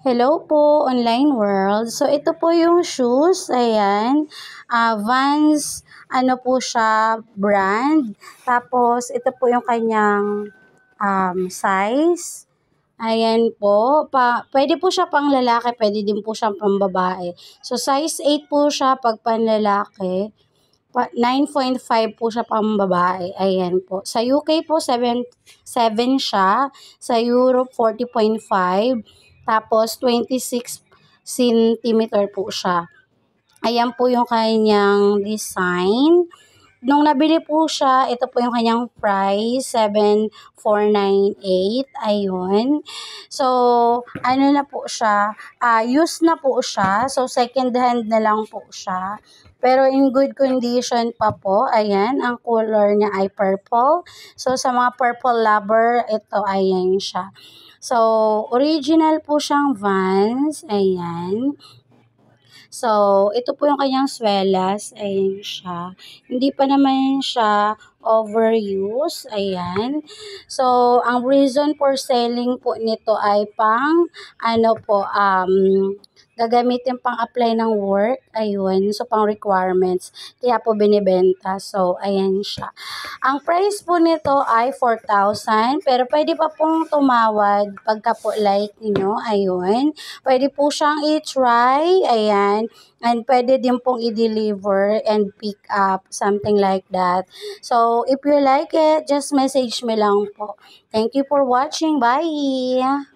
Hello po, online world. So, ito po yung shoes. Ayan. Vans, ano po siya, brand. Tapos, ito po yung kanyang size. Ayan po. Pwede po siya pang lalaki, pwede din po siya pang babae. So, size 8 po siya pag panlalaki. 9.5 po siya pang babae. Ayan po. Sa UK po, 7 siya. Sa Europe, 40.5. Tapos, 26 centimeter po siya. Ayan po yung kanyang design. Nung nabili po siya, ito po yung kanyang price, 7,498. Ayun. So, ano na po siya, used na po siya. So, second hand na lang po siya. Pero in good condition pa po. Ayan, ang color niya ay purple. So, sa mga purple lover, ito, ayan siya. So, original po siyang Vans. Ayan. So, ito po yung kanyang swelas. Ayan siya. Hindi pa naman siya overuse. Ayan. So, ang reason for selling po nito ay gagamitin pang apply ng work. Ayun. So, pang requirements. Kaya po binibenta. So, ayan siya. Ang price po nito ay 4,000. Pero pwede pa pong tumawad pagka po like nyo. Ayun. Pwede po siyang i-try. Ayan. And pwede din pong i-deliver and pick up. Something like that. So, if you like it, just message me lang po. Thank you for watching. Bye!